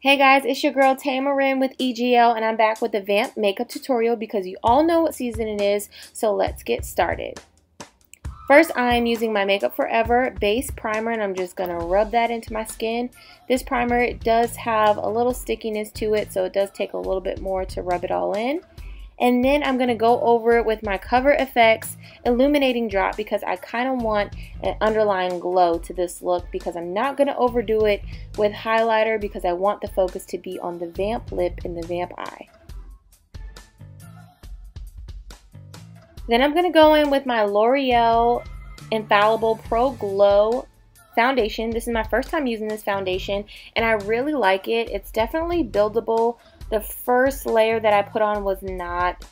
Hey guys, it's your girl TAYA.MARIN with EGL, and I'm back with the Vamp makeup tutorial because you all know what season it is, so let's get started. First, I'm using my Makeup Forever base primer, and I'm just going to rub that into my skin. This primer does have a little stickiness to it, so it does take a little bit more to rub it all in. And then I'm going to go over it with my CoverFx Illuminating Drop because I kind of want an underlying glow to this look, because I'm not going to overdo it with highlighter because I want the focus to be on the Vamp lip and the Vamp eye. Then I'm going to go in with my Loreal Infallible Pro Glow foundation. This is my first time using this foundation and I really like it. It's definitely buildable. The first layer that I put on was not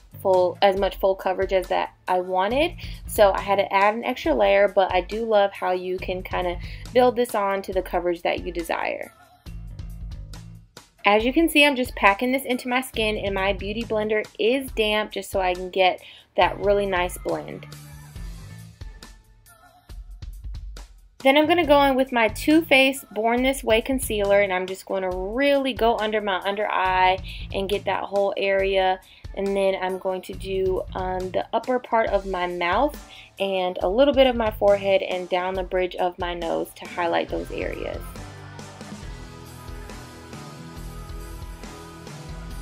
as much full coverage as that I wanted, so I had to add an extra layer, but I do love how you can kind of build this on to the coverage that you desire. As you can see, I'm just packing this into my skin, and my beauty blender is damp just so I can get that really nice blend. Then I'm going to go in with my Too Faced Born This Way concealer, and I'm just going to really go under my under eye and get that whole area. And then I'm going to do on the upper part of my mouth and a little bit of my forehead and down the bridge of my nose to highlight those areas.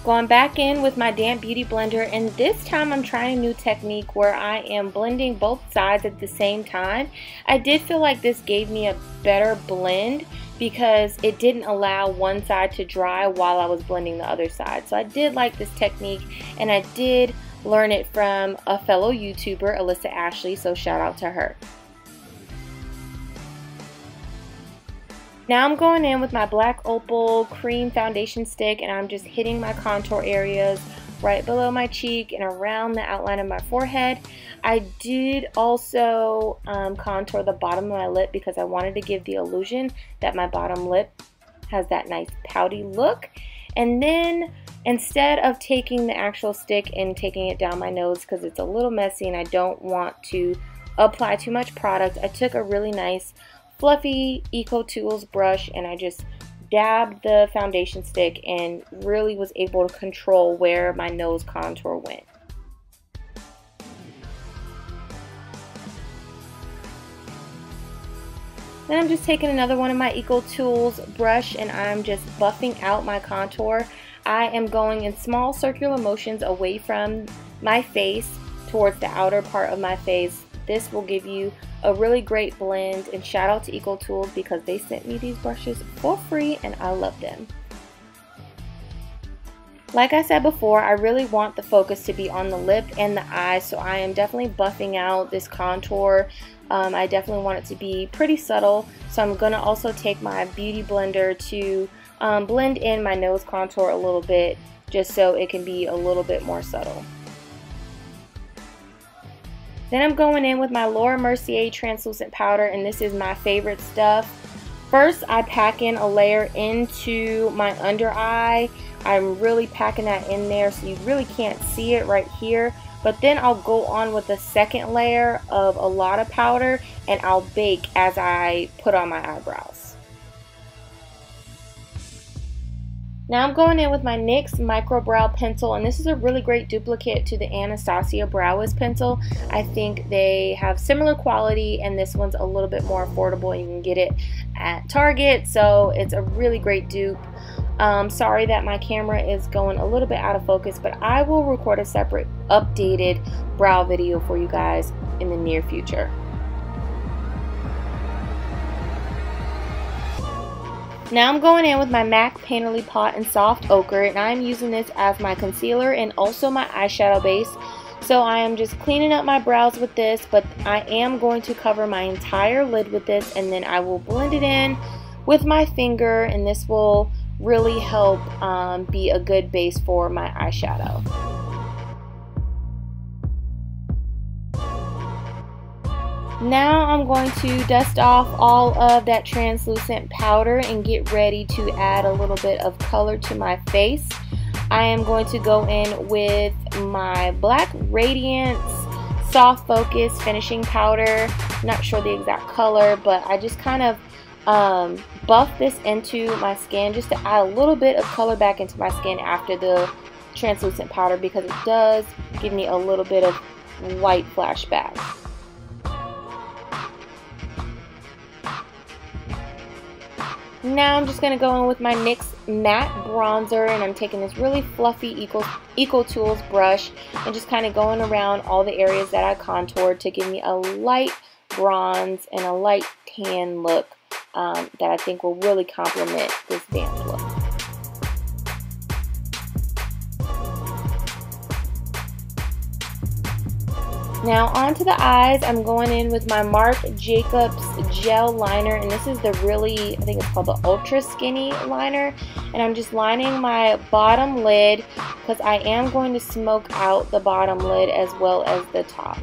Going back in with my damp beauty blender, and this time I'm trying a new technique where I am blending both sides at the same time. I did feel like this gave me a better blend because it didn't allow one side to dry while I was blending the other side. So I did like this technique, and I did learn it from a fellow YouTuber, Alyssa Ashley, so shout out to her. Now I'm going in with my black Opal cream foundation stick, and I'm just hitting my contour areas right below my cheek and around the outline of my forehead. I did also contour the bottom of my lip because I wanted to give the illusion that my bottom lip has that nice pouty look. And then instead of taking the actual stick and taking it down my nose because it's a little messy and I don't want to apply too much product, I took a really nice fluffy Eco Tools brush and I just dabbed the foundation stick and really was able to control where my nose contour went. Then I'm just taking another one of my Eco Tools brush and I'm just buffing out my contour. I am going in small circular motions away from my face towards the outer part of my face. This will give you a really great blend, and shout out to Eco Tools because they sent me these brushes for free and I love them. Like I said before, I really want the focus to be on the lip and the eye, so I am definitely buffing out this contour. I definitely want it to be pretty subtle, so I'm going to also take my beauty blender to blend in my nose contour a little bit just so it can be a little bit more subtle. Then I'm going in with my Mercier translucent powder, and this is my favorite stuff. First, I pack in a layer into my under eye. I'm really packing that in there so you really can't see it right here. But then I'll go on with a second layer of a lot of powder and I'll bake as I put on my eyebrows. Now I'm going in with my NYX MicroBrow Pencil, and this is a really great duplicate to the Anastasia Browist pencil. I think they have similar quality, and this one's a little bit more affordable. You can get it at Target, so it's a really great dupe. Sorry that my camera is going a little bit out of focus, but I will record a separate updated brow video for you guys in the near future. Now I'm going in with my MAC Painterly Pot in Soft Ochre, and I'm using this as my concealer and also my eyeshadow base. So I am just cleaning up my brows with this, but I am going to cover my entire lid with this, and then I will blend it in with my finger, and this will really help be a good base for my eyeshadow. Now I'm going to dust off all of that translucent powder and get ready to add a little bit of color to my face. I am going to go in with my black Radiance Soft Focus finishing powder. Not sure the exact color, but I just kind of buff this into my skin just to add a little bit of color back into my skin after the translucent powder, because it does give me a little bit of white flashback. Now I'm just going to go in with my NYX matte bronzer, and I'm taking this really fluffy Eco Tools brush and just kind of going around all the areas that I contoured to give me a light bronze and a light tan look that I think will really complement this Vamp look. Now onto the eyes, I'm going in with my Marc Jacobs gel liner, and this is the really, I think it's called the ultra skinny liner, and I'm just lining my bottom lid because I am going to smoke out the bottom lid as well as the top.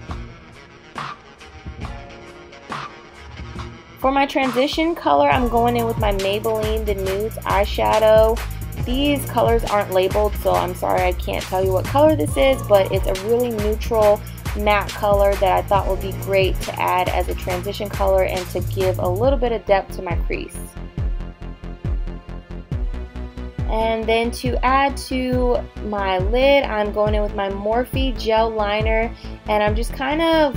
For my transition color, I'm going in with my Maybelline the Nudes eyeshadow. These colors aren't labeled, so I'm sorry I can't tell you what color this is, but it's a really neutral matte color that I thought would be great to add as a transition color and to give a little bit of depth to my crease. And then to add to my lid, I'm going in with my Morphe Gel Liner, and I'm just kind of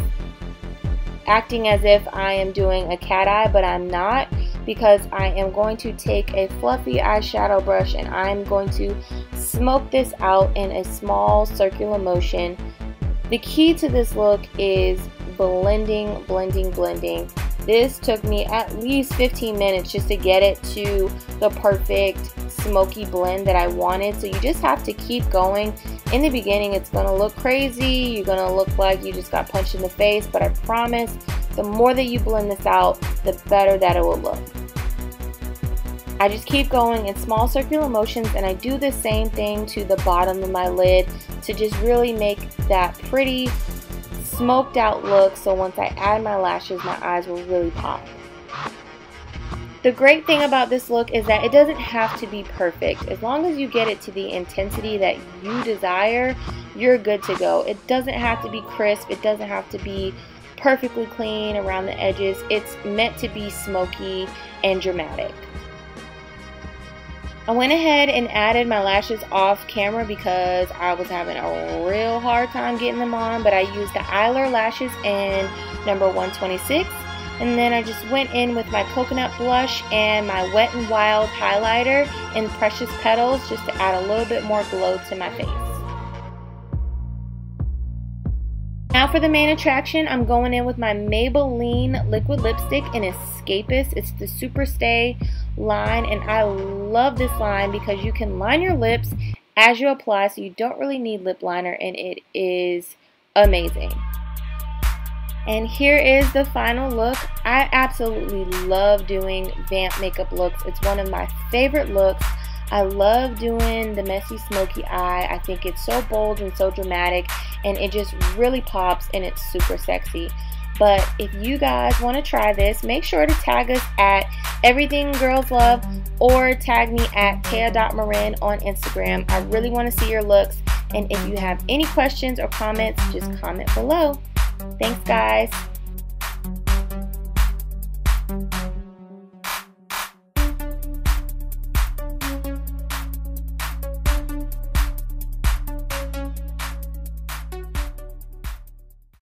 acting as if I am doing a cat eye, but I'm not, because I am going to take a fluffy eyeshadow brush and I'm going to smoke this out in a small circular motion. The key to this look is blending, blending, blending. This took me at least 15 minutes just to get it to the perfect smoky blend that I wanted. So you just have to keep going. In the beginning, it's going to look crazy. You're going to look like you just got punched in the face. But I promise, the more that you blend this out, the better that it will look. I just keep going in small circular motions, and I do the same thing to the bottom of my lid to just really make that pretty smoked out look, so once I add my lashes, my eyes will really pop. The great thing about this look is that it doesn't have to be perfect. As long as you get it to the intensity that you desire, you're good to go. It doesn't have to be crisp. It doesn't have to be perfectly clean around the edges. It's meant to be smoky and dramatic. I went ahead and added my lashes off camera because I was having a real hard time getting them on, but I used the Eyelure Lashes in number 126, and then I just went in with my coconut blush and my Wet n Wild highlighter in Precious Petals just to add a little bit more glow to my face. Now for the main attraction, I'm going in with my Maybelline liquid lipstick in Escapist. It's the SuperStay line, and I love this line because you can line your lips as you apply, so you don't really need lip liner, and it is amazing. And here is the final look. I absolutely love doing Vamp makeup looks. It's one of my favorite looks. I love doing the messy smoky eye. I think it's so bold and so dramatic, and it just really pops, and it's super sexy. But if you guys want to try this, make sure to tag us at Everything Girls Love or tag me at TAYA.MARIN on Instagram. I really want to see your looks, and if you have any questions or comments, just comment below. Thanks, guys.